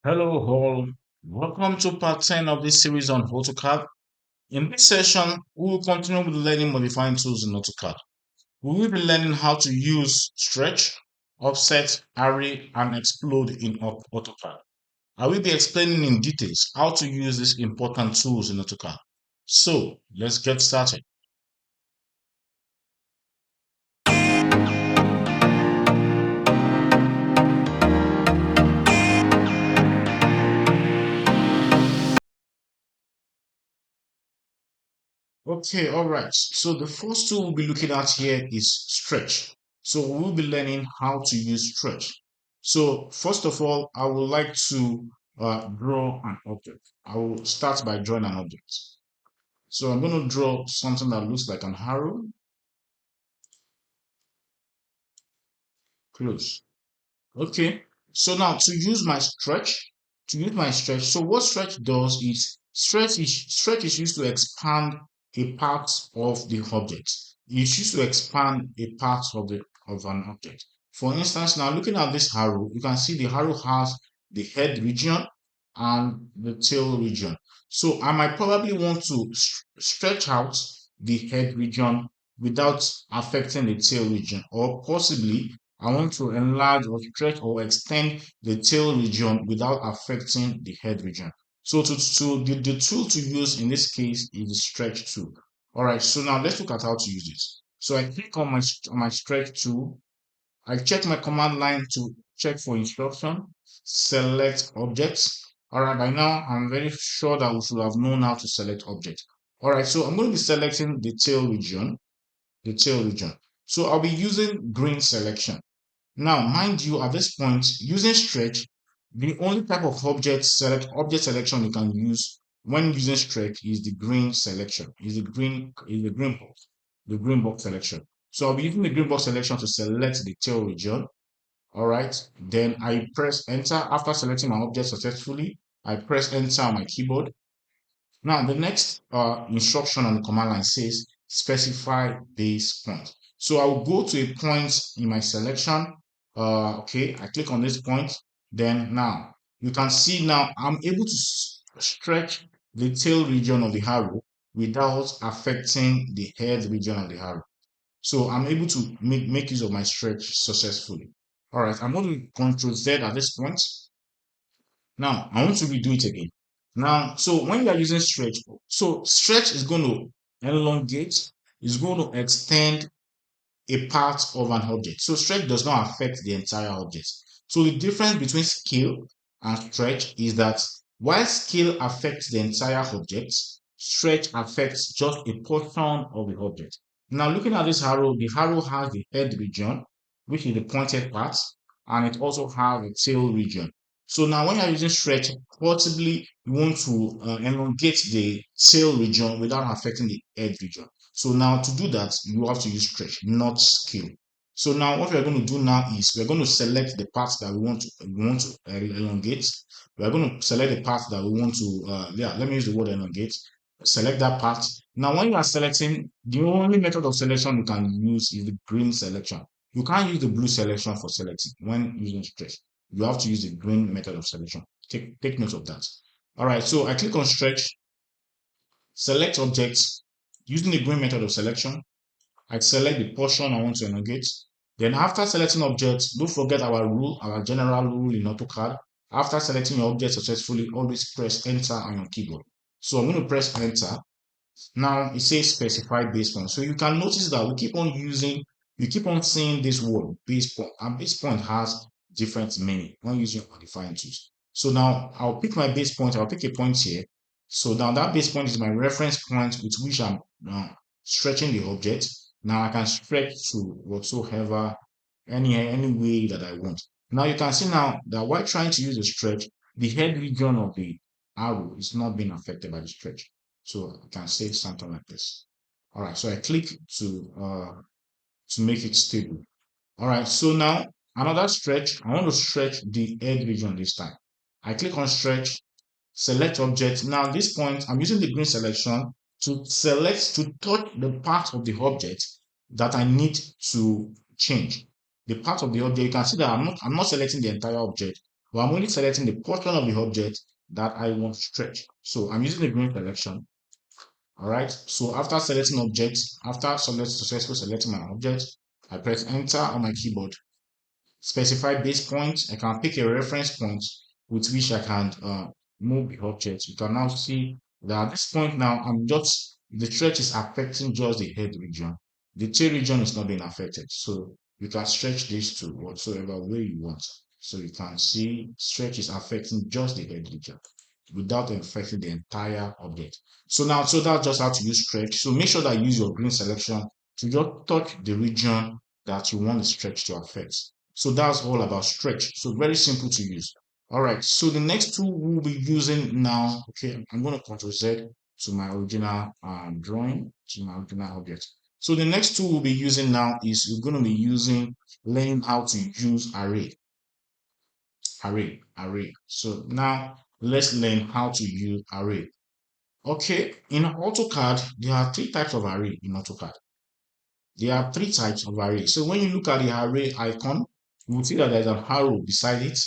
Hello all, welcome to part 10 of this series on AutoCAD. In this session, we will continue with learning modifying tools in AutoCAD. We will be learning how to use stretch, offset, array, and explode in AutoCAD. I will be explaining in details how to use these important tools in AutoCAD. So, let's get started. Okay, all right. So the first tool we'll be looking at here is stretch. So we'll be learning how to use stretch. So first of all, I would like to draw an object. I will start by drawing an object. So I'm going to draw something that looks like an arrow. Close. Okay. So now to use my stretch. So what stretch does is stretch is used to expand a part of the object. It's used to expand a part of an object. For instance, now looking at this arrow, you can see the arrow has the head region and the tail region. So I might probably want to stretch out the head region without affecting the tail region, or possibly I want to enlarge or stretch or extend the tail region without affecting the head region. So the tool to use in this case is the stretch tool. All right, so now let's look at how to use it. So I click on my stretch tool. I check my command line to check for instruction, select objects. All right, by now I'm very sure that we should have known how to select object. All right, so I'm going to be selecting the tail region. So I'll be using green selection. Now, mind you, at this point, using stretch, the only type of object selection you can use when using stretch is the green selection, the green box selection. So I'll be using the green box selection to select the tail region. All right. Then I press enter after selecting my object successfully. I press enter on my keyboard. Now, the next instruction on the command line says specify base point. So I will go to a point in my selection. Okay, I click on this point. Then now you can see now I'm able to stretch the tail region of the arrow without affecting the head region of the arrow. So I'm able to make use of my stretch successfully. All right, I'm going to Control Z at this point. Now, I want to redo it again. Now, so when you are using stretch, so stretch is going to elongate, is going to extend a part of an object. So stretch does not affect the entire object. So the difference between scale and stretch is that while scale affects the entire object, stretch affects just a portion of the object. Now, looking at this arrow, the arrow has the head region, which is the pointed part, and it also has the tail region. So now when you're using stretch, possibly you want to elongate the tail region without affecting the head region. So now to do that, you have to use stretch, not scale. So now what we're going to do now is we're going to select the parts that we want to elongate. We're going to select the parts that we want to, let me use the word elongate. Select that part. Now, when you are selecting, the only method of selection you can use is the green selection. You can't use the blue selection for selecting when using stretch. You have to use the green method of selection. Take note of that. All right, so I click on stretch, select objects using the green method of selection. I select the portion I want to elongate. Then after selecting objects, don't forget our general rule in AutoCAD. After selecting your object successfully, always press enter on your keyboard. So I'm going to press enter. Now it says specify base point. So you can notice that you keep on seeing this word base point, and base point has different meaning when using modifying tools. So now I'll pick my base point, I'll pick a point here. So now that base point is my reference point with which I'm stretching the object. Now I can stretch to whatsoever, any way that I want. Now you can see now that while trying to use the stretch, the head region of the arrow is not being affected by the stretch. So I can say something like this. All right, so I click to make it stable. All right, so now another stretch. I want to stretch the head region this time. I click on stretch, select object. Now at this point, I'm using the green selection to touch the part of the object that I need to change. The part of the object, you can see that I'm not selecting the entire object, but I'm only selecting the portion of the object that I want to stretch. So I'm using the green selection. All right. So after selecting objects, after successfully selecting my object, I press enter on my keyboard. Specify base point. I can pick a reference point with which I can move the object. You can now see that at this point now, the stretch is affecting just the head region. The tail region is not being affected. So you can stretch this to whatsoever way you want. So you can see stretch is affecting just the head region without affecting the entire object. So that's just how to use stretch. So make sure that you use your green selection to just touch the region that you want the stretch to affect. So that's all about stretch. So very simple to use. All right. So the next tool we'll be using now, okay, I'm going to Ctrl Z to my original drawing, to my original object. So the next tool we'll be using now is we're going to be learning how to use array. So now let's learn how to use array. Okay, in AutoCAD, there are three types of array in AutoCAD. There are three types of array. So when you look at the array icon, you will see that there's an arrow beside it.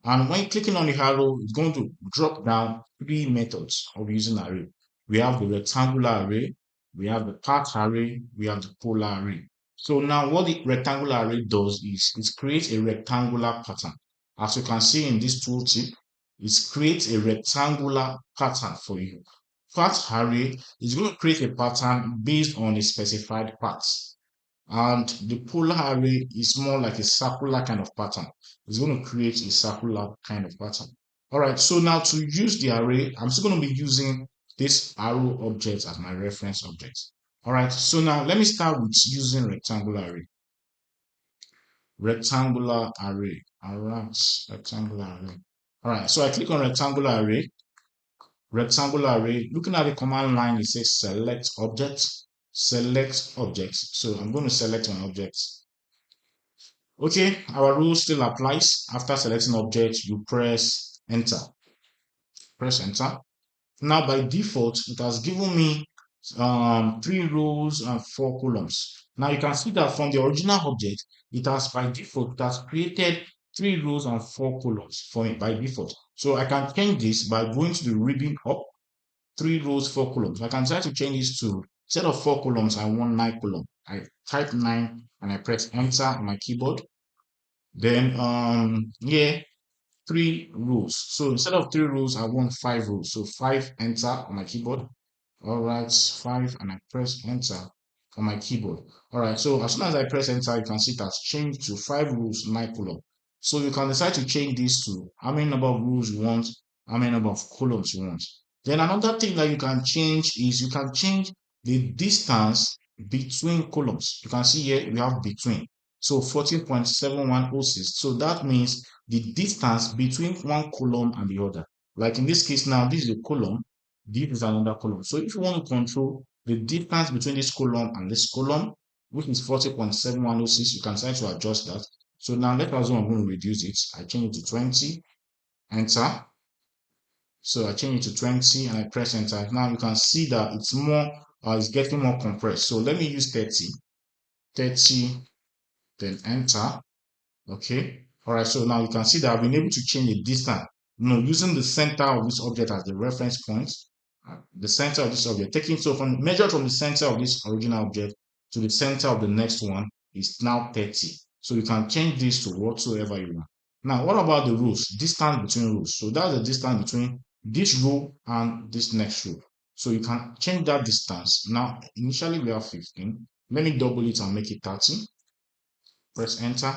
And when clicking on the arrow, it's going to drop down three methods of using array. We have the rectangular array, we have the path array, we have the polar array. So now what the rectangular array does is it creates a rectangular pattern. As you can see in this tooltip, it creates a rectangular pattern for you. Path array is going to create a pattern based on a specified path. And the polar array is more like a circular kind of pattern. It's going to create a circular kind of pattern. All right, so now to use the array, I'm still going to be using this arrow object as my reference object. All right, so now let me start with using rectangular array. Rectangular array. All right, rectangular array. All right, so I click on rectangular array. Rectangular array, looking at the command line, it says select object. Select object. So I'm going to select my object. Okay, our rule still applies. After selecting object, you press enter. Press enter. Now by default, it has given me 3 rows and 4 columns. Now you can see that from the original object, it has by default it has created 3 rows and 4 columns for me by default. So I can change this by going to the ribbon up, 3 rows, 4 columns. I can try to change this to instead of 4 columns, I want 9 columns. I type 9 and I press enter on my keyboard. Then here 3 rows. So instead of 3 rows, I want 5 rows. So 5, enter on my keyboard. All right, 5, and I press enter on my keyboard. All right, so as soon as I press enter, you can see it has changed to 5 rows, 9 columns. So you can decide to change this to how many number of rows you want, how many number of columns you want. Then another thing that you can change is you can change the distance between columns. You can see here we have between. So 14.7106. So that means the distance between one column and the other. Like in this case now, this is a column, this is another column. So if you want to control the distance between this column and this column, which is 40.7106, you can try to adjust that. So now let us know I'm going to reduce it. I change it to 20, enter. So I change it to 20 and I press enter. Now you can see that it's getting more compressed. So let me use 30, then enter. Okay. All right. So now you can see that I've been able to change the distance. Using the center of this object as the reference point, the center of this object, measured from the center of this original object to the center of the next one is now 30. So you can change this to whatsoever you want. Now, what about the rows? Distance between rows. So that's the distance between this row and this next row. So you can change that distance. Now, initially we have 15. Let me double it and make it 30. Press enter.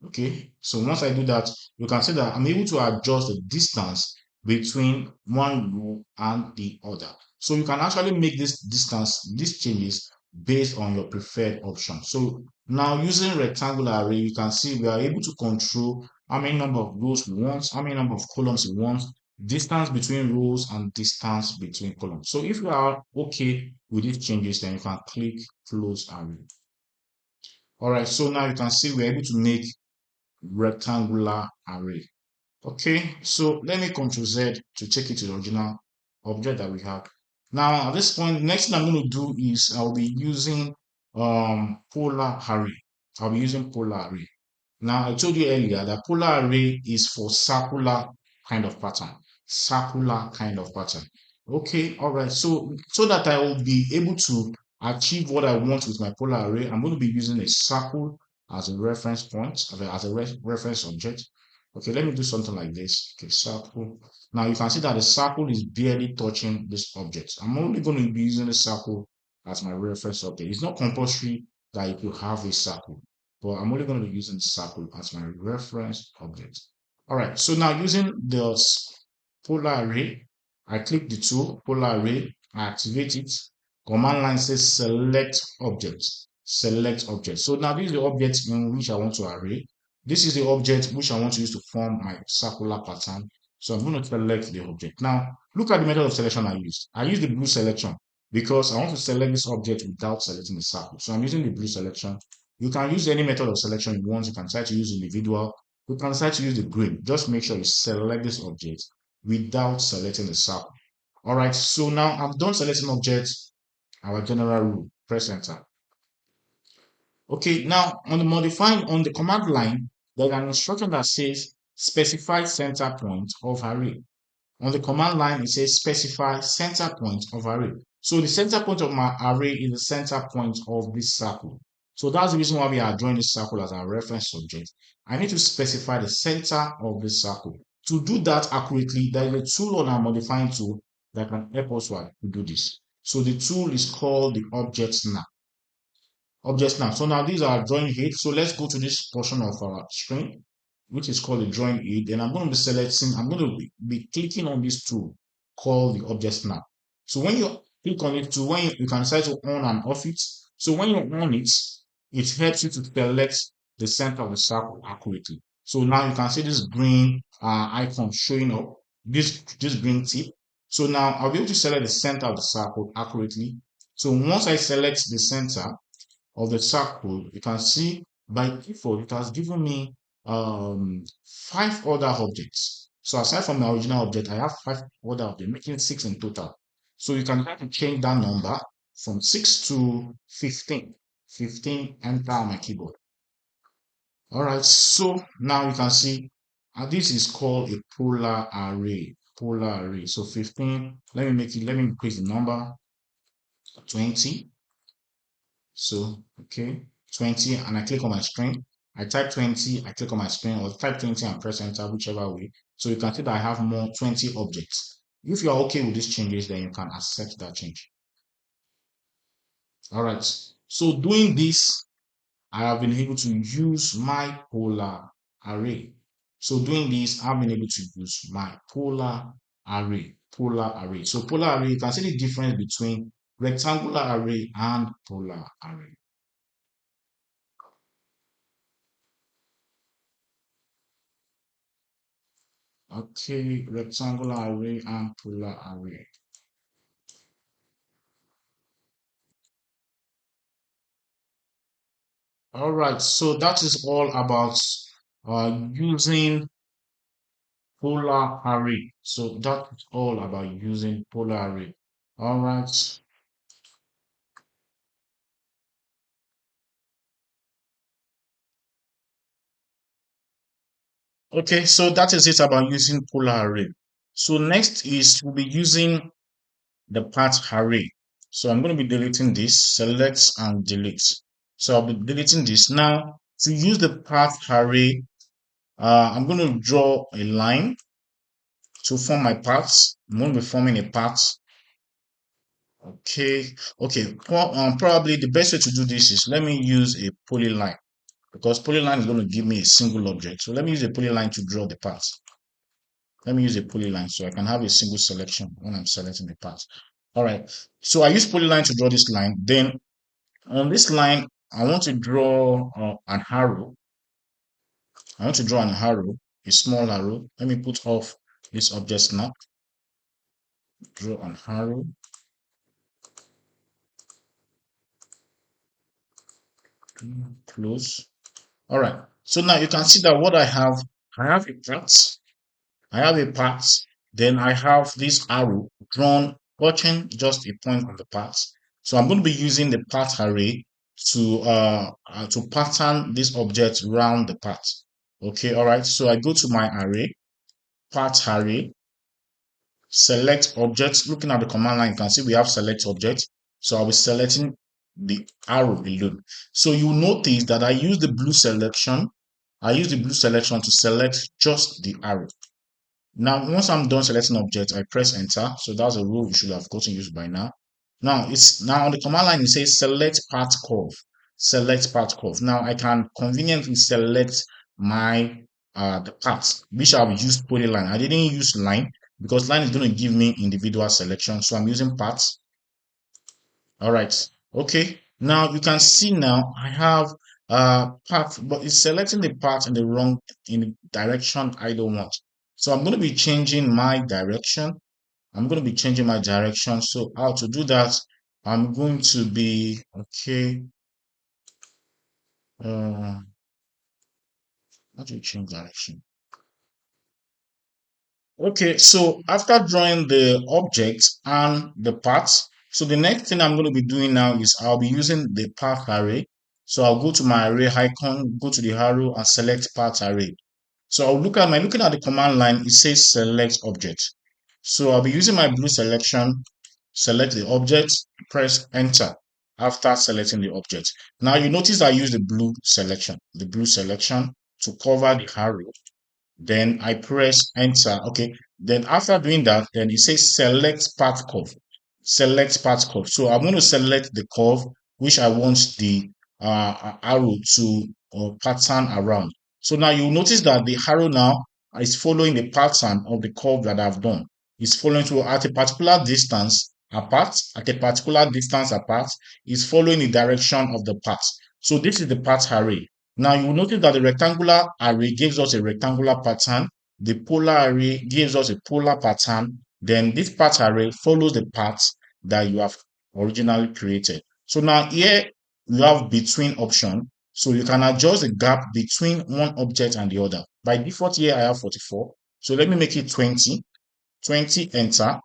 Okay, so once I do that, you can see that I'm able to adjust the distance between one row and the other. So you can actually make these changes based on your preferred option. So now using rectangular array, you can see we are able to control how many number of rows we want, how many number of columns we want, distance between rows and distance between columns. So if you are okay with these changes, then you can click close array. All right, so now you can see we're able to make rectangular array. Okay, so let me Ctrl Z to take it to the original object that we have. Now at this point, next thing I'm going to do is I'll be using polar array. I'll be using polar array. Now, I told you earlier that polar array is for circular kind of pattern. Circular kind of pattern. Okay, all right. So that I will be able to achieve what I want with my polar array, I'm going to be using a circle as a reference point, as a reference object. Okay, let me do something like this. Okay, circle. Now you can see that the circle is barely touching this object. I'm only going to be using a circle as my reference object. It's not compulsory that it will have a circle, but I'm only going to be using circle as my reference object. All right, so now using the polar array, I click the tool, polar array, I activate it. Command line says select object, select object. So now this is the object in which I want to array. This is the object which I want to use to form my circular pattern. So I'm going to select the object. Now, look at the method of selection I used. I used the blue selection because I want to select this object without selecting the circle. So I'm using the blue selection. You can use any method of selection you want. You can try to use individual. You can try to use the green. Just make sure you select this object without selecting the circle. All right, so now I've done selecting objects, our general rule, press enter. Okay, now on the modifying, on the command line, there's an instruction that says specify center point of array. On the command line, it says specify center point of array. So the center point of my array is the center point of this circle. So that's the reason why we are drawing this circle as our reference object. I need to specify the center of this circle. To do that accurately, there is a tool on our modifying tool that can help us to do this. So the tool is called the object snap. Object now. So now these are drawing aid. So let's go to this portion of our screen, which is called the drawing aid. And I'm going to be selecting, I'm going to be clicking on this tool called the object snap. So when you click on it, when you can decide to on and off it. So when you on it, it helps you to select the center of the circle accurately. So now you can see this green icon showing up, this green tip. So now I'll be able to select the center of the circle accurately. So once I select the center of the circle, you can see by default it has given me 5 other objects. So aside from my original object, I have 5 other objects, making 6 in total. So you can try to change that number from 6 to 15. 15, enter on my keyboard. All right, so now you can see this is called a polar array. Polar array. So 15, let me increase the number 20. So, okay, 20, and I click on my screen. I type 20, I click on my screen, or type 20 and press enter, whichever way. So you can see that I have more 20 objects. If you are okay with these changes, then you can accept that change. All right. So doing this, I have been able to use my polar array. So doing this, I've been able to use my polar array. Polar array. So polar array, you can see the difference between rectangular array and polar array. Okay, rectangular array and polar array. All right, so that is all about using polar array. So that's all about using polar array. All right. Okay, so that is it about using polar array. So next is we'll be using the path array. So I'm going to be deleting this, select and delete. So I'll be deleting this. Now, to use the path array, I'm going to draw a line to form my paths. I'm going to be forming a path. Okay. Well, probably the best way to do this is let me use a polyline because polyline is going to give me a single object. So let me use a polyline to draw the path. Let me use a polyline so I can have a single selection when I'm selecting the path. All right. So I use polyline to draw this line. Then on this line, I want to draw an arrow. I want to draw an arrow, a small arrow. Let me put off this object snap. Draw an arrow. Close. All right. So now you can see that what I have a path. I have a path. Then I have this arrow drawn, touching just a point on the path. So I'm going to be using the path array to pattern this object around the path. Okay, all right. So I go to my array, path array, select object. Looking at the command line, you can see we have select object. So I'll be selecting the arrow alone. So you notice that I use the blue selection. I use the blue selection to select just the arrow. Now, once I'm done selecting object, I press enter. So that's a rule you should have gotten used by now. Now it's now on the command line, it says select path curve. Select path curve. Now I can conveniently select my the path, which I've used polyline. I didn't use line because line is going to give me individual selection. So I'm using paths. All right. Okay. Now you can see now I have path, but it's selecting the path in the wrong in the direction I don't want. So I'm going to be changing my direction. I'm going to be changing my direction. So how to do that? I'm going to be okay. How do you change direction? Okay, so after drawing the object and the path, so the next thing I'm going to be doing now is I'll be using the path array. So I'll go to my array icon, go to the arrow and select path array. So I'll look at my looking at the command line, it says select object. So I'll be using my blue selection, select the object, press enter after selecting the object. Now you notice I use the blue selection to cover the arrow. Then I press enter. Okay. Then after doing that, then it says select path curve. Select path curve. So I'm going to select the curve which I want the arrow to pattern around. So now you notice that the arrow now is following the pattern of the curve that I've done. It's following to at a particular distance apart, is following the direction of the path. So this is the path array. Now you will notice that the rectangular array gives us a rectangular pattern. The polar array gives us a polar pattern. Then this path array follows the path that you have originally created. So now here you have between option. So you can adjust the gap between one object and the other. By default here I have 44. So let me make it 20. 20, enter.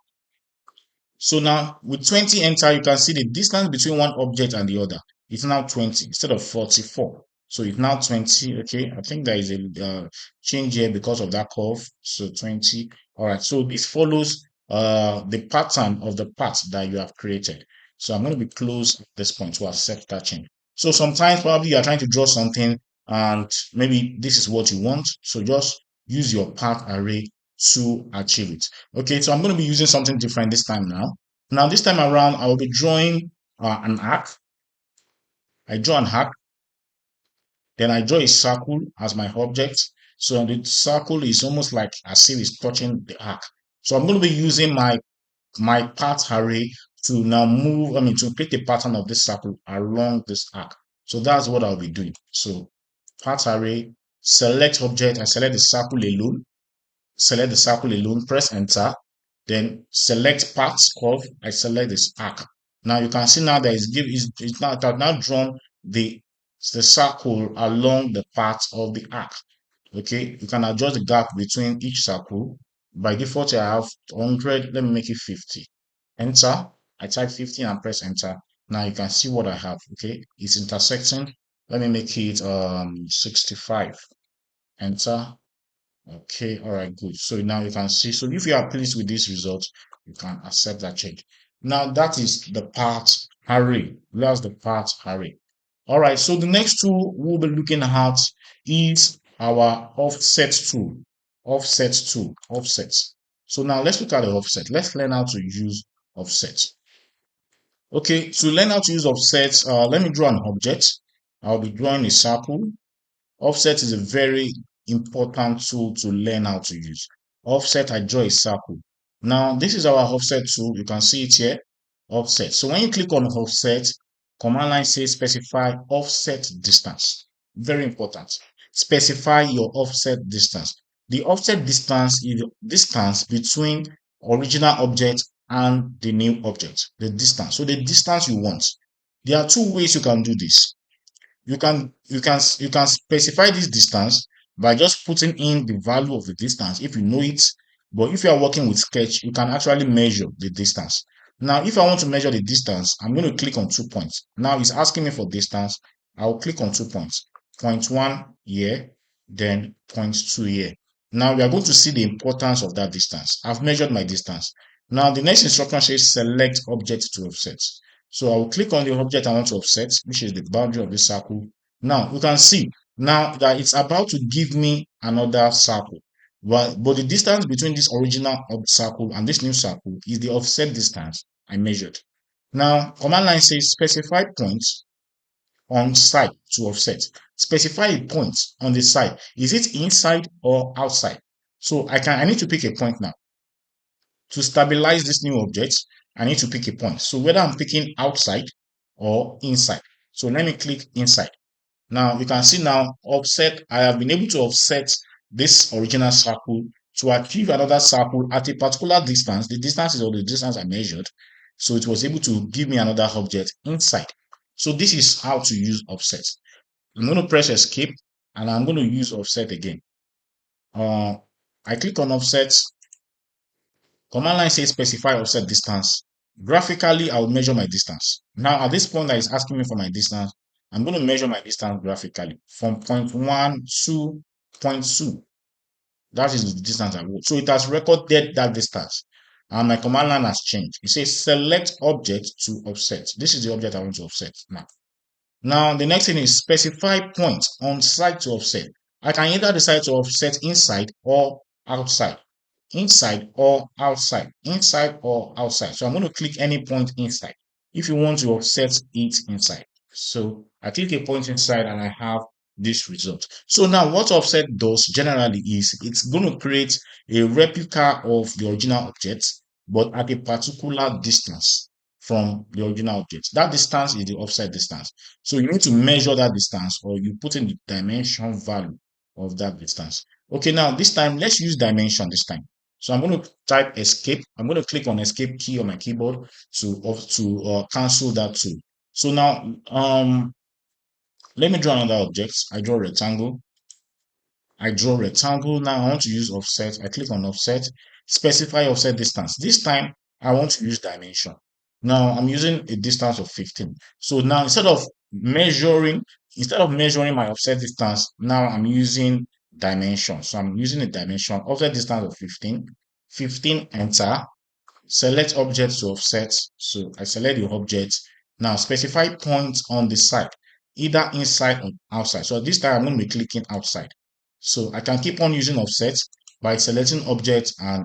So now with 20 enter, you can see the distance between one object and the other. It's now 20 instead of 44. So it's now 20. Okay, I think there is a change here because of that curve. So 20. All right. So this follows the pattern of the path that you have created. So I'm going to be close at this point to accept that change. So sometimes probably you are trying to draw something and maybe this is what you want. So just use your path array to achieve it. Okay, so I'm going to be using something different this time now. Now, this time around, I will be drawing an arc. I draw an arc, then I draw a circle as my object. So the circle is almost like as if it's touching the arc. So I'm going to be using my path array to now move, to create a pattern of this circle along this arc. So that's what I'll be doing. So path array, select object, I select the circle alone. Select the circle alone, press enter, then select path curve, I select this arc. Now you can see now that it's now drawn the circle along the path of the arc. Okay, you can adjust the gap between each circle. By default, I have 100. Let me make it 50. Enter. I type 50 and press enter. Now you can see what I have. Okay, it's intersecting. Let me make it 65. Enter. Okay, all right, good. So now you can see. So if you are pleased with this result, you can accept that change. Now that is the part array. That's the part array. All right, so the next tool we'll be looking at is our offset tool. Offset tool, offset. So now let's look at the offset. Let's learn how to use offset. Okay, to learn how to use offset, let me draw an object. I'll be drawing a circle. Offset is a very important tool to learn how to use. Offset, I draw a circle. Now, this is our offset tool. You can see it here, offset. So when you click on offset, command line says specify offset distance. Very important. Specify your offset distance. The offset distance is the distance between original object and the new object. The distance. So the distance you want. There are two ways you can do this. You can specify this distance by just putting in the value of the distance if you know it. But if you are working with sketch, you can actually measure the distance. Now, if I want to measure the distance, I'm going to click on 2 points. Now it's asking me for distance. I'll click on 2 points. Point 1 here, then point 2 here. Now we are going to see the importance of that distance. I've measured my distance. Now the next instruction says select object to offset. So I will click on the object I want to offset, which is the boundary of the circle. Now you can see now that it's about to give me another circle. But the distance between this original circle and this new circle is the offset distance I measured. Now, command line says specify points on side to offset. Specify a point on the side. Is it inside or outside? So I need to pick a point now. To stabilize this new object, I need to pick a point. So whether I'm picking outside or inside. So let me click inside. Now you can see now offset. I have been able to offset this original circle to achieve another circle at a particular distance. The distance is all the distance I measured. So it was able to give me another object inside. So this is how to use offset. I'm going to press escape and I'm going to use offset again. I click on offset. Command line says specify offset distance. Graphically, I will measure my distance. Now, at this point that is asking me for my distance, I'm going to measure my distance graphically from point 1 to point 2. That is the distance I want. So it has recorded that distance. And my command line has changed. It says select object to offset. This is the object I want to offset now. Now, the next thing is specify point on side to offset. I can either decide to offset inside or outside. Inside or outside. Inside or outside. So I'm going to click any point inside if you want to offset it inside. So I click a point inside and I have this result. So now what offset does generally is it's going to create a replica of the original object, but at a particular distance from the original object. That distance is the offset distance. So you need to measure that distance or you put in the dimension value of that distance. Okay, now this time let's use dimension this time. So I'm going to type escape. I'm going to click on escape key on my keyboard to cancel that too. So now let me draw another object. I draw a rectangle. Now I want to use offset. I click on offset, specify offset distance. This time I want to use dimension. Now I'm using a distance of 15. So now instead of measuring my offset distance, now I'm using dimension. So I'm using a dimension, offset distance of 15. 15, enter. Select object to offset. So I select the object. Now specify points on the side, either inside or outside. So this time I'm going to be clicking outside. So I can keep on using offset by selecting object and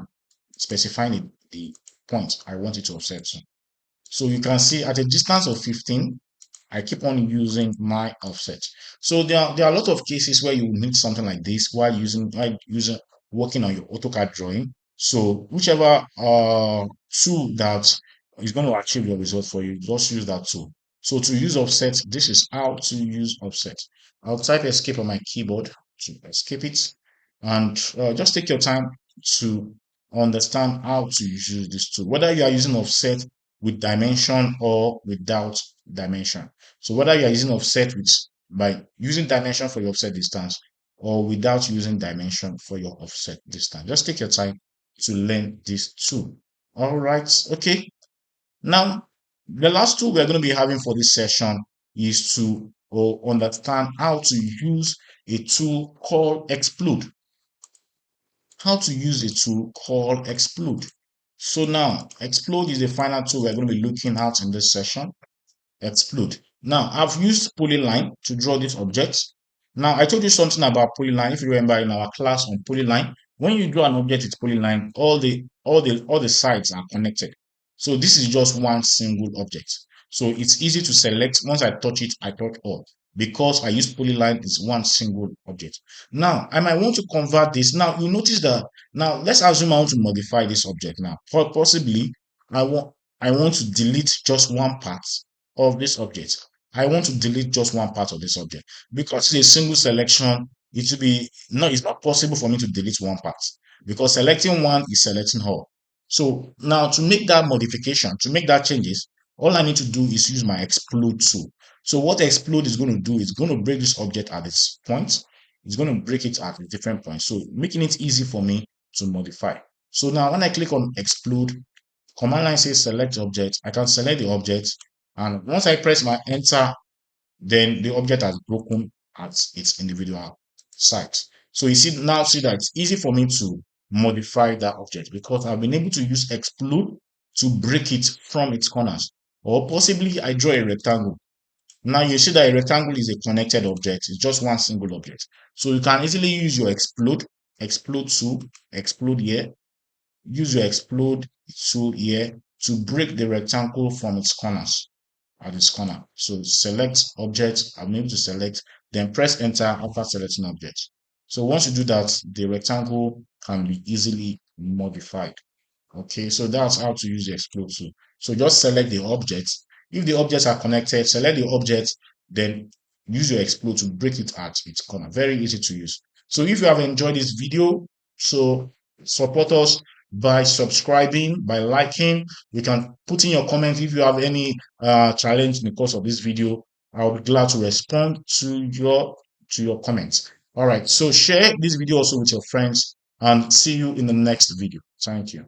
specifying the point I want it to offset to. So you can see at a distance of 15, I keep on using my offset. So there are a lot of cases where you need something like this while working on your AutoCAD drawing. So whichever tool that is going to achieve your result for you, just use that tool. So to use offset, this is how to use offset. I'll type escape on my keyboard to escape it, and just take your time to understand how to use this tool. Whether you are using offset with dimension or without dimension. So whether you are using offset by using dimension for your offset distance or without using dimension for your offset distance, just take your time to learn this tool. All right, okay. Now, the last tool we're going to be having for this session is to understand how to use a tool called Explode. How to use a tool called Explode. So now, Explode is the final tool we're going to be looking at in this session. Explode. Now, I've used polyline to draw this object. Now, I told you something about polyline. If you remember in our class on polyline, when you draw an object with polyline, all the sides are connected. So this is just one single object. So it's easy to select. Once I touch it, I touch all. Because I use polyline, it's one single object. Now, I might want to convert this. Now, you notice that, now let's assume I want to modify this object now. Possibly, I want to delete just one part of this object. I want to delete just one part of this object because it's a single selection. It's not possible for me to delete one part because selecting one is selecting all. So now to make that modification, to make that changes, all I need to do is use my explode tool. So what explode is going to do is going to break this object at its point. It's going to break it at a different point. So making it easy for me to modify. So now when I click on explode, Command line says select object. I can select the object, and once I press my enter, then the object has broken at its individual site. So you see now, see that it's easy for me to modify that object because I've been able to use explode to break it from its corners. Or possibly I draw a rectangle. Now you see that a rectangle is a connected object. It's just one single object. So you can easily use your explode tool, explode here, use your explode tool here to break the rectangle from its corners at its corner. So select object, I'm able to select, then press enter after selecting object. So once you do that, the rectangle can be easily modified. Okay, so that's how to use the explode tool. So just select the objects. If the objects are connected, select the object, then use your explode to break it at its corner. Very easy to use. So if you have enjoyed this video, so support us by subscribing, by liking. You can put in your comments if you have any challenge in the course of this video. I'll be glad to respond to your comments. All right, so share this video also with your friends and see you in the next video. Thank you.